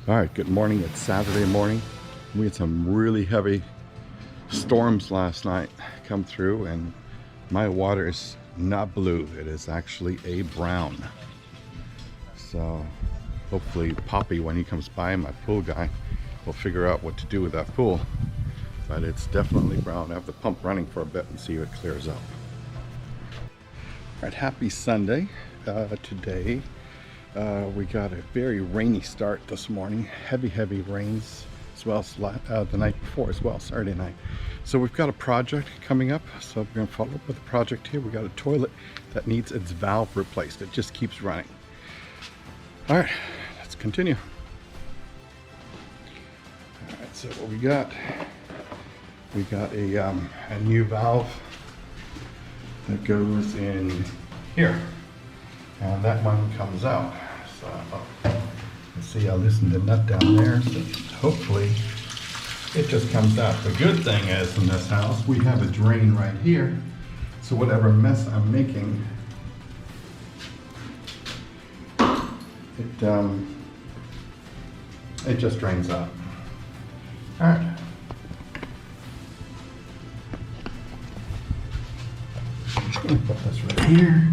All right, good morning. It's Saturday morning. We had some really heavy storms last night come through, and my water is not blue. It is actually a brown. So hopefully Poppy, when he comes by, my pool guy, will figure out what to do with that pool. But it's definitely brown. I have the pump running for a bit and see if it clears up. All right, happy Sunday. Today we got a very rainy start this morning. Heavy rains, as well as the night before as well, Saturday night. So we've got a project coming up. So we're going to follow up with the project here. We got a toilet that needs its valve replaced. It just keeps running. All right, let's continue. All right, so what we got a new valve that goes in here, and that one comes out. So let's see, I'll loosen the nut down there, so hopefully it just comes out. The good thing is, in this house we have a drain right here, so whatever mess I'm making, it just drains out. All right. I'm going to put this right here.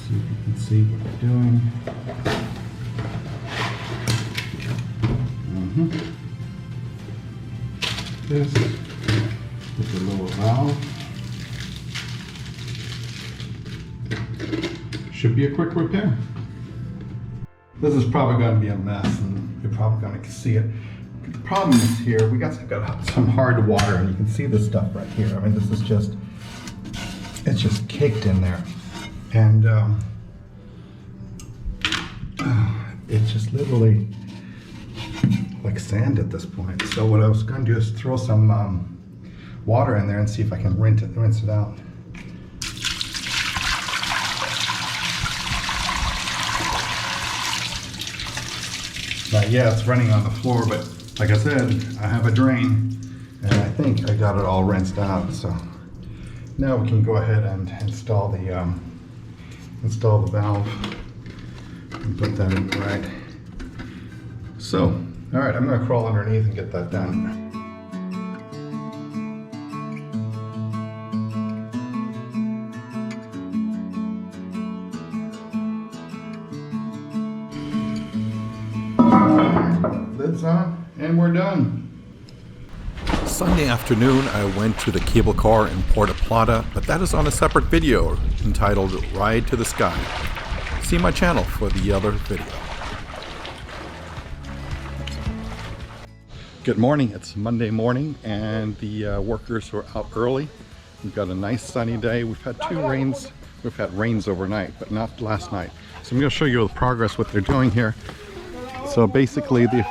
See if you can see what we're doing. This is the lower valve. Should be a quick repair. This is probably going to be a mess, and you're probably going to see it. The problem is here, we got some hard water, and you can see this stuff right here. I mean, this is just, it's just caked in there, and it's just literally like sand at this point. So what I was going to do is throw some water in there and see if I can rinse it out. Now, yeah, it's running on the floor, but like I said, I have a drain, and I think I got it all rinsed out. So now we can go ahead and install the valve and put that in right. So, all right, I'm gonna crawl underneath and get that done. Lids on, and we're done. Sunday afternoon, I went to the cable car in Puerto Plata, but that is on a separate video entitled Ride to the Sky. See my channel for the other video. Good morning, it's Monday morning, and the workers were out early. We've got a nice sunny day. We've had we've had rains overnight, but not last night. So I'm going to show you the progress, what they're doing here. So basically they've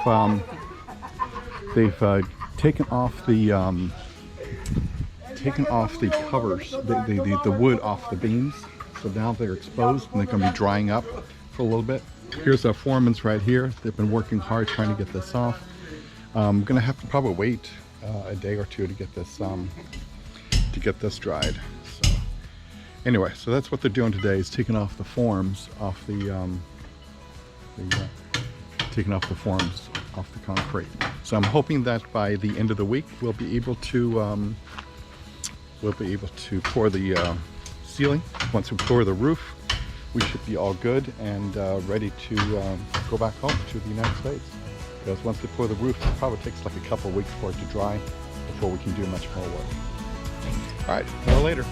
taken off the covers, the wood off the beams. So now they're exposed, and they're going to be drying up for a little bit. Here's our foreman's right here. They've been working hard trying to get this off. I'm going to have to probably wait a day or two to get this dried. So anyway, so that's what they're doing today, is taking off the forms off taking off the forms off the concrete. So I'm hoping that by the end of the week we'll be able to pour the ceiling. Once we pour the roof, we should be all good and ready to go back home to the United States. Because once they pour the roof, it probably takes like a couple of weeks for it to dry before we can do much more work. All right, more later.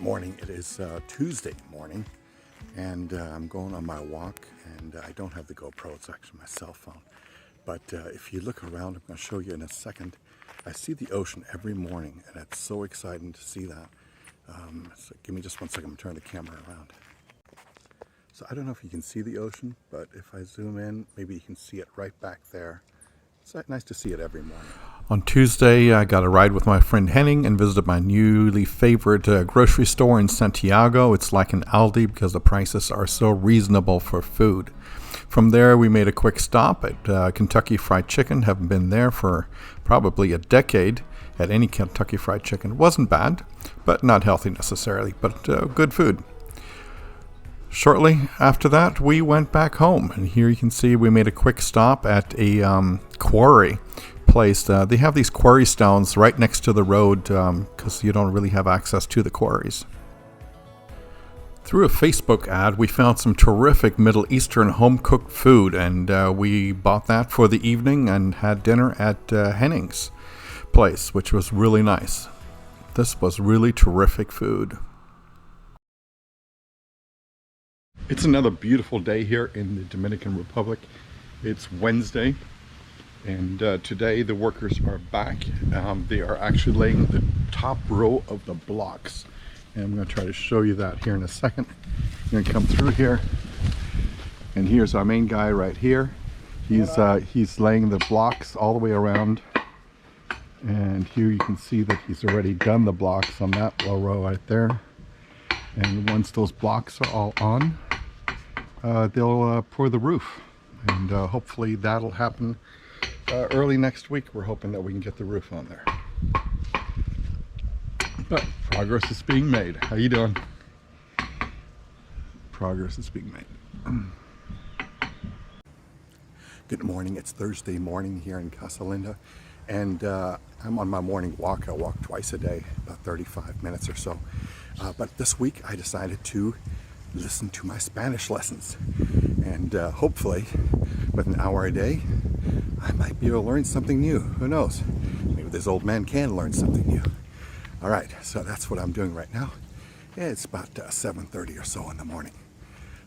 morning. It is Tuesday morning, and I'm going on my walk, and I don't have the GoPro. It's actually my cell phone. But if you look around, I'm going to show you in a second. I see the ocean every morning, and it's so exciting to see that. So give me just one second. I'm turning the camera around. So I don't know if you can see the ocean, but if I zoom in, maybe you can see it right back there. It's nice to see it every morning. On Tuesday, I got a ride with my friend Henning and visited my newly favorite grocery store in Santiago. It's like an Aldi because the prices are so reasonable for food. From there, we made a quick stop at Kentucky Fried Chicken. Haven't been there for probably a decade at any Kentucky Fried Chicken. It wasn't bad, but not healthy necessarily, but good food. Shortly after that, we went back home, and here you can see we made a quick stop at a quarry place. They have these quarry stones right next to the road because you don't really have access to the quarries. Through a Facebook ad, we found some terrific Middle Eastern home-cooked food, and we bought that for the evening and had dinner at Henning's place, which was really nice. This was really terrific food. It's another beautiful day here in the Dominican Republic. It's Wednesday, and today the workers are back. They are actually laying the top row of the blocks. And I'm going to try to show you that here in a second. I'm going to come through here, and here's our main guy right here. He's laying the blocks all the way around, and here you can see that he's already done the blocks on that low row right there. And once those blocks are all on, they'll pour the roof, and hopefully that'll happen early next week. We're hoping that we can get the roof on there. But progress is being made. How you doing? Progress is being made. Good morning. It's Thursday morning here in Casa Linda, and I'm on my morning walk. I walk twice a day, about 35 minutes or so. But this week I decided to listen to my Spanish lessons, and hopefully with an hour a day I might be able to learn something new. Who knows? Maybe this old man can learn something new. All right, so that's what I'm doing right now. It's about 7:30 or so in the morning.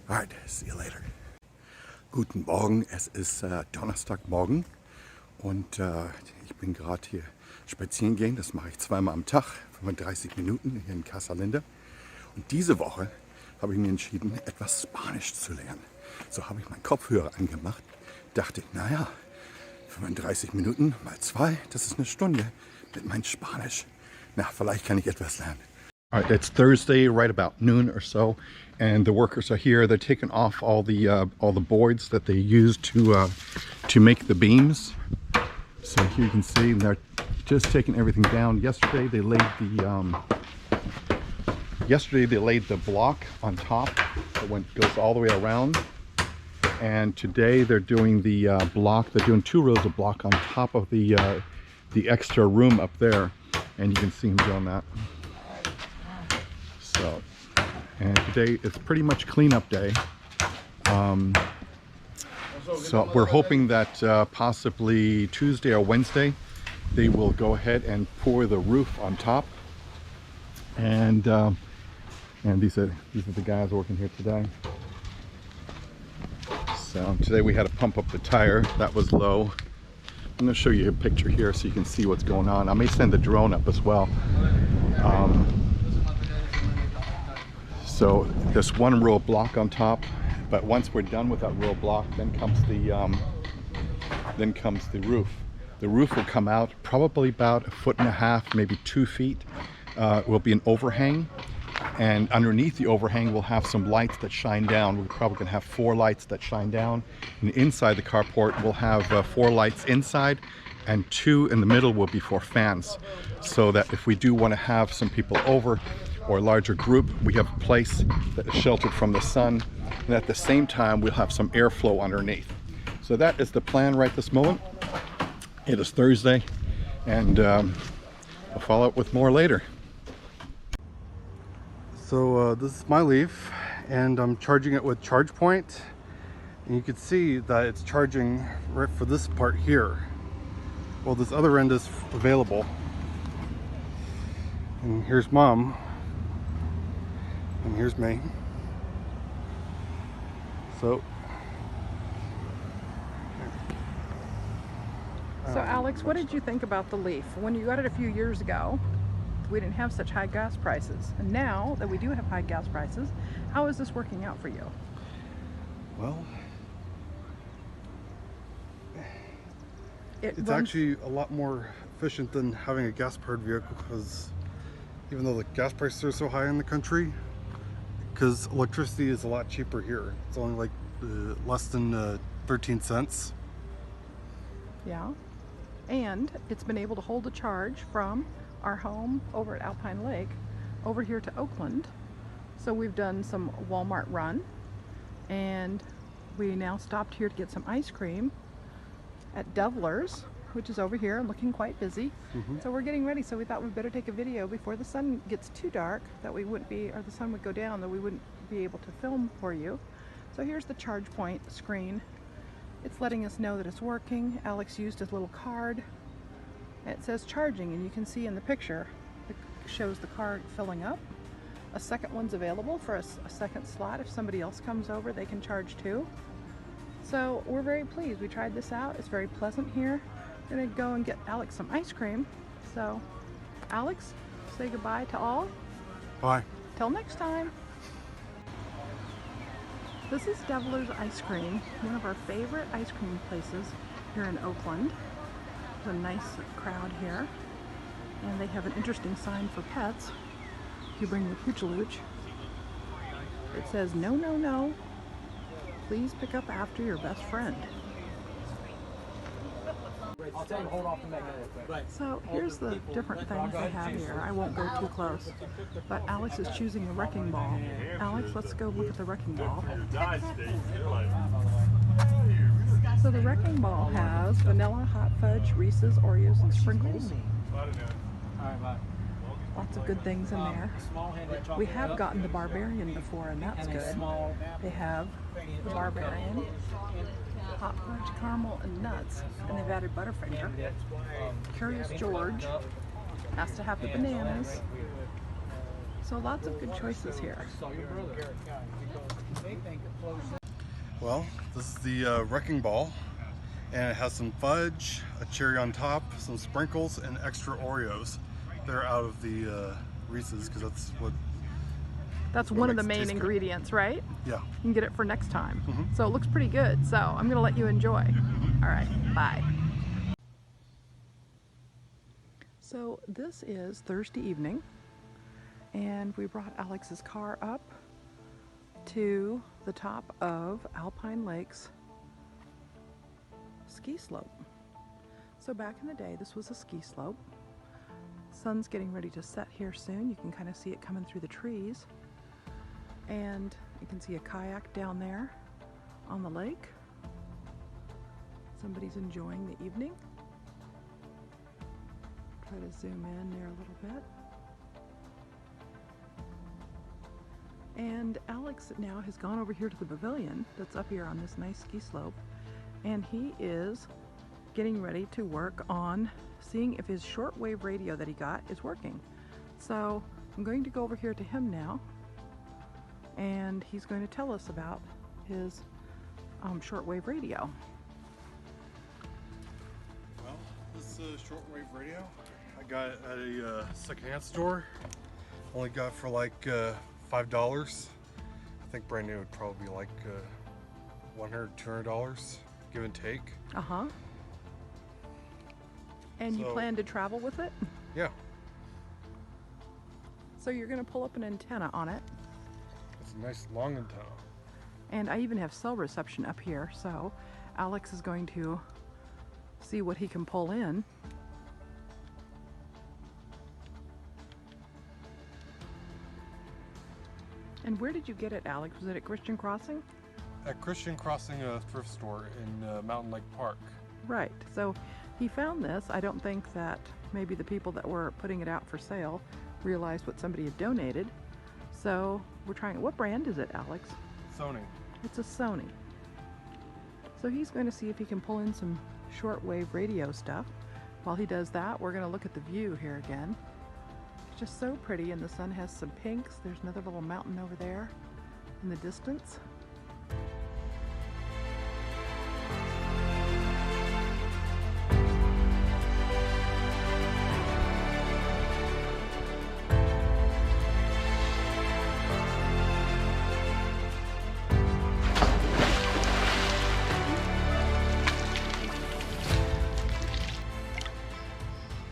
All right, see you later. Guten Morgen, es ist Donnerstagmorgen und ich bin gerade hier spazieren gehen. Das mache ich zweimal am Tag, 35 Minuten hier in Casa Linda. Und diese Woche habe ich mir entschieden, etwas Spanisch zu lernen. So habe ich meinen Kopfhörer angemacht. Dachte, naja, 35 Minuten mal 2, das ist eine Stunde mit meinem Spanisch. Na, vielleicht kann ich etwas lernen. All right, it's Thursday, right about noon or so, and the workers are here. They're taking off all the boards that they used to make the beams. So here you can see they're just taking everything down. Yesterday they laid the block on top that goes all the way around, and today they're doing the block. They're doing 2 rows of block on top of the extra room up there, and you can see him doing that. So, and today is pretty much cleanup day. So we're hoping that possibly Tuesday or Wednesday they will go ahead and pour the roof on top. And these are the guys working here today. So today we had to pump up the tire. That was low. I'm going to show you a picture here so you can see what's going on. I may send the drone up as well. So there's 1 row of block on top, but once we're done with that row of block, then comes the roof. The roof will come out probably about 1.5 feet, maybe 2 feet. It will be an overhang, and underneath the overhang we'll have some lights that shine down. We're probably going to have 4 lights that shine down, and inside the carport we'll have 4 lights inside, and 2 in the middle will be 4 fans, so that if we do want to have some people over or a larger group, we have a place that is sheltered from the sun, and at the same time we'll have some airflow underneath. So that is the plan right this moment. It is Thursday, and I'll follow up with more later. So this is my Leaf, and I'm charging it with ChargePoint, and you can see that it's charging right for this part here. Well, this other end is available, and here's Mom. And here's me. So Alex, what did you think about the Leaf? When you got it a few years ago, we didn't have such high gas prices. And now that we do have high gas prices, how is this working out for you? Well, it's actually a lot more efficient than having a gas-powered vehicle, because even though the gas prices are so high in the country, because electricity is a lot cheaper here. It's only like less than 13 cents. Yeah. And it's been able to hold a charge from our home over at Alpine Lake over here to Oakland. So we've done some Walmart run, and we now stopped here to get some ice cream at Devler's, which is over here and looking quite busy. So we're getting ready, so we thought we'd better take a video before the sun gets too dark, that we wouldn't be, or the sun would go down, that we wouldn't be able to film for you. So here's the charge point screen. It's letting us know that it's working. Alex used his little card. It says charging, and you can see in the picture, it shows the card filling up. A second one's available for a second slot. If somebody else comes over, they can charge too. So we're very pleased. We tried this out. It's very pleasant here. We're gonna go and get Alex some ice cream. So Alex, say goodbye to all. Bye. Till next time. This is Devler's Ice Cream, one of our favorite ice cream places here in Oakland. There's a nice crowd here, and they have an interesting sign for pets. If you bring your Poochilooch, it says, "No, no, no. Please pick up after your best friend." So here's the different things they have here. I won't go too close, but Alex is choosing a wrecking ball. Alex, let's go look at the wrecking ball. So the wrecking ball has vanilla, hot fudge, Reese's, Oreos, and sprinkles. Lots of good things in there. We have gotten the Barbarian before, and that's good. They have the Barbarian, hot fudge, caramel, and nuts, and they've added Butterfinger. Curious George has to have the bananas. So lots of good choices here. Well, this is the wrecking ball, and it has some fudge, a cherry on top, some sprinkles, and extra Oreos. They're out of the Reese's, because that's one of the main ingredients, right? Yeah. You can get it for next time. So it looks pretty good. So I'm going to let you enjoy. All right, bye. So this is Thursday evening, and we brought Alex's car up to the top of Alpine Lake's ski slope. So back in the day, this was a ski slope. Sun's getting ready to set here soon. You can kind of see it coming through the trees. And you can see a kayak down there on the lake. Somebody's enjoying the evening. Try to zoom in there a little bit. And Alex now has gone over here to the pavilion that's up here on this nice ski slope, and he is getting ready to work on seeing if his shortwave radio that he got is working. So I'm going to go over here to him now, and he's going to tell us about his shortwave radio. Well, this shortwave radio I got it at a secondhand store. Only got for like $5. I think brand new would probably be like $100, $200, give and take. And you plan to travel with it? Yeah. So you're going to pull up an antenna on it. It's a nice long antenna. And I even have cell reception up here, so Alex is going to see what he can pull in. And where did you get it, Alex? Was it at Christian Crossing? At Christian Crossing, a thrift store in Mountain Lake Park. Right, so he found this. I don't think that maybe the people that were putting it out for sale realized what somebody had donated. So we're trying, what brand is it, Alex? Sony. It's a Sony. So he's going to see if he can pull in some shortwave radio stuff. While he does that, we're going to look at the view here again. just so pretty, and the sun has some pinks. There's another little mountain over there in the distance.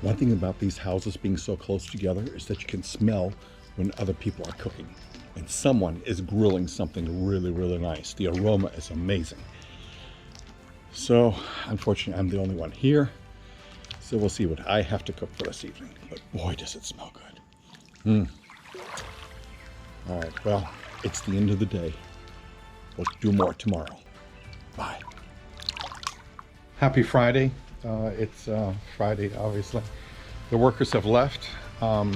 One thing about these houses being so close together is that you can smell when other people are cooking. And someone is grilling something really, really nice. The aroma is amazing. So, unfortunately, I'm the only one here. So we'll see what I have to cook for this evening. But boy, does it smell good. All right, well, it's the end of the day. We'll do more tomorrow. Bye. Happy Friday. It's Friday, obviously. The workers have left. Have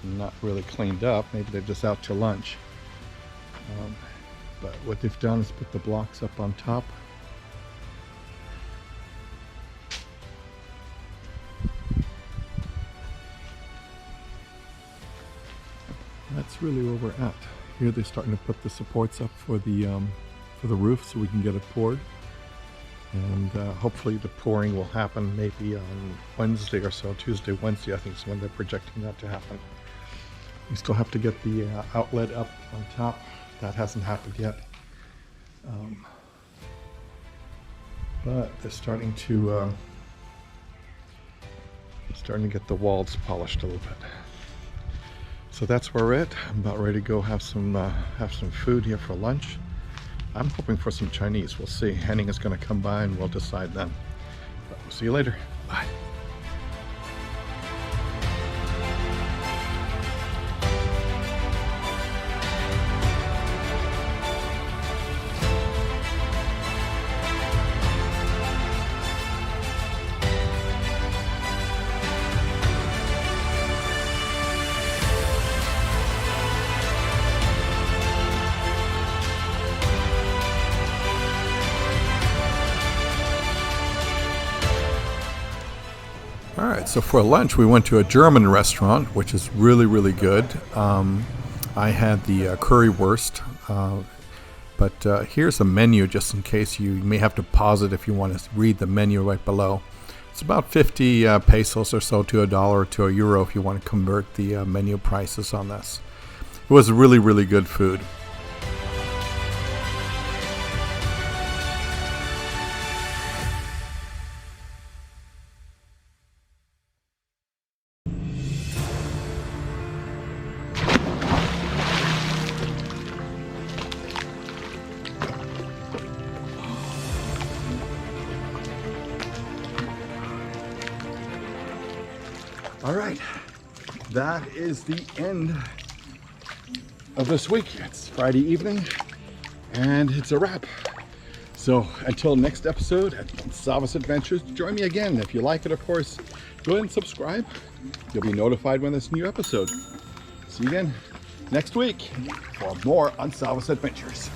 not really cleaned up. Maybe they're just out to lunch. But what they've done is put the blocks up on top. That's really where we're at. Here they're starting to put the supports up for the roof so we can get it poured. And hopefully the pouring will happen maybe on Wednesday or so. Tuesday, Wednesday, I think is when they're projecting that to happen. We still have to get the outlet up on top. That hasn't happened yet. But they're starting to get the walls polished a little bit. So that's where we're at. I'm about ready to go have some food here for lunch. I'm hoping for some Chinese. We'll see. Henning is going to come by and we'll decide then. But we'll see you later. Bye. All right, so for lunch we went to a German restaurant, which is really, really good. I had the currywurst, but here's the menu just in case you may have to pause it if you want to read the menu right below. It's about 50 pesos or so to $1 or to €1 if you want to convert the menu prices on this. It was really, really good food. All right, that is the end of this week. It's Friday evening and it's a wrap. So until next episode at Xaver's Adventures, join me again. If you like it, of course, go ahead and subscribe. You'll be notified when there's a new episode. See you again next week for more on Xaver's Adventures.